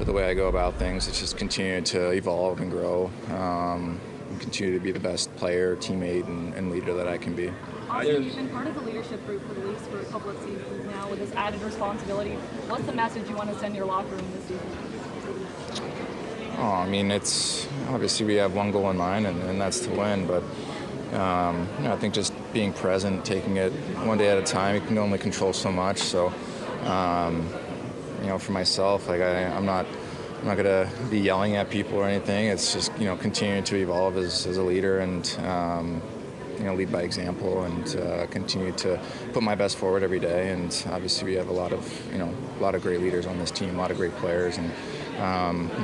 with the way I go about things. It's just continue to evolve and grow, and continue to be the best player, teammate, and leader that I can be. Auston, you've been part of the leadership group for the Leafs for a couple of seasons now with this added responsibility. What's the message you want to send your locker room this season? Oh, I mean, it's obviously we have one goal in mind, and that's to win. But I think just being present, taking it one day at a time. You can only control so much. So, for myself, like I'm not gonna be yelling at people or anything. It's just continuing to evolve as a leader and. Lead by example and continue to put my best forward every day. And obviously, we have a lot of great leaders on this team, a lot of great players, and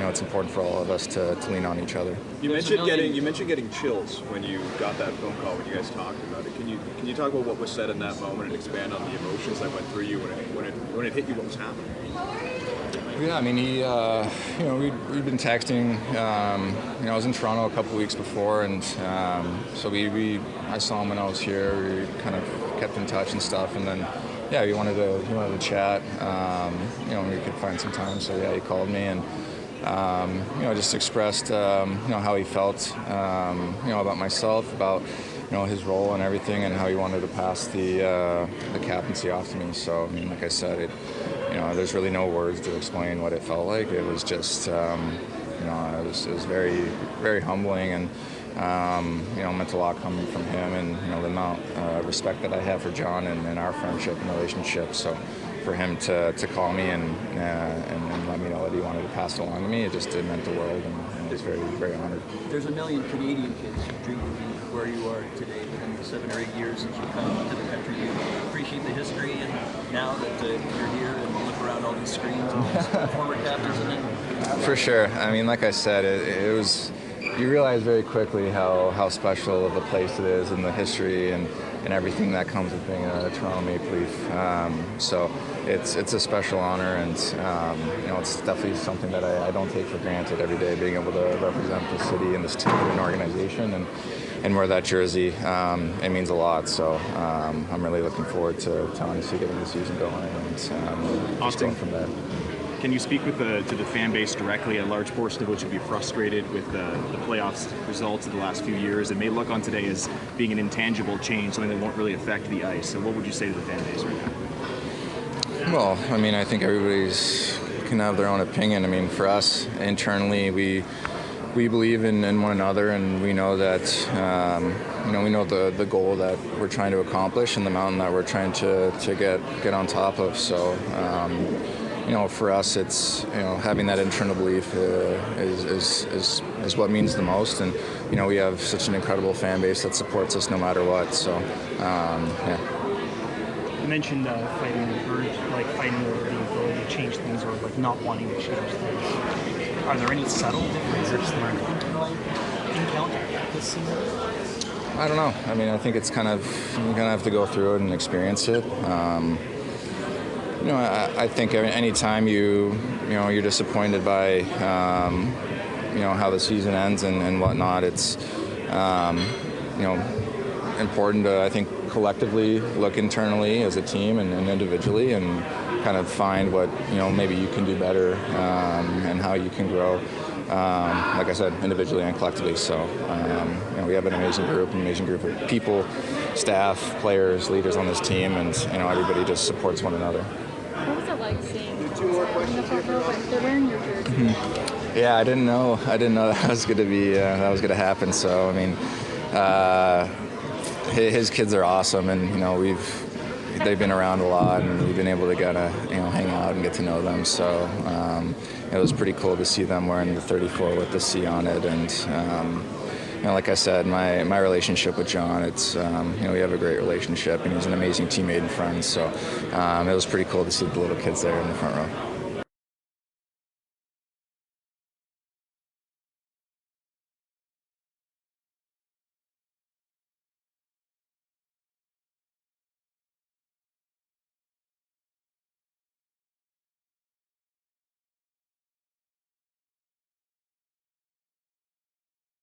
it's important for all of us to lean on each other. You mentioned getting chills when you got that phone call when you guys talked about it. Can you talk about what was said in that moment and expand on the emotions that went through you when it hit you? What was happening? Yeah, I mean, we'd been texting. I was in Toronto a couple weeks before, and so I saw him when I was here. We kind of kept in touch and stuff, and then he wanted to chat. When we could find some time. So he called me and just expressed how he felt about myself, about his role and everything, and how he wanted to pass the captaincy off to me. So I mean, like I said, there's really no words to explain what it felt like. It was just, it was very, very humbling, and meant a lot coming from him, and the amount of respect that I have for John and our friendship and relationship. So for him to call me and let me know that he wanted to pass it along to me, it meant the world, and I was very, very honored. There's a million Canadian kids who dream of being where you are today. In the 7 or 8 years since you've come to the country, you appreciate the history, and now that you're here and look around all these screens and these former captains and then. For sure. I mean, like I said, it was. You realize very quickly how special of a place it is, and the history and everything that comes with being a Toronto Maple Leaf. So it's a special honor, and it's definitely something that I don't take for granted every day, being able to represent the city and this team and organization and wear that jersey. It means a lot. So I'm really looking forward to honestly getting the season going and just going from there. Can you speak to the fan base directly, a large portion of which would be frustrated with the playoffs results of the last few years? It may look on today as being an intangible change, something that won't really affect the ice. So what would you say to the fan base right now? Well, I mean, I think everybody's can have their own opinion. I mean, for us, internally, we believe in one another, and we know that, we know the goal that we're trying to accomplish and the mountain that we're trying to get on top of. So, for us, it's having that internal belief is what means the most, and we have such an incredible fan base that supports us no matter what. So, You mentioned fighting the urge, like fighting over the ability to change things, or like not wanting to change things. Are there any subtle differences that you encountered this season? I don't know. I mean, I think it's you're gonna have to go through it and experience it. I think any time you're disappointed by how the season ends and whatnot, it's important to, I think, collectively look internally as a team and individually and kind of find what maybe you can do better and how you can grow. Like I said, individually and collectively. So we have an amazing group of people, staff, players, leaders on this team, and everybody just supports one another. What was it like seeing in the front row when they're wearing your jersey? Yeah, I didn't know that was going to be that was going to happen. So I mean, his kids are awesome, and they've been around a lot, and we've been able to kind of hang out and get to know them. So it was pretty cool to see them wearing the 34 with the C on it, and like I said, my relationship with John, it's we have a great relationship, and he's an amazing teammate and friend. So it was pretty cool to see the little kids there in the front row.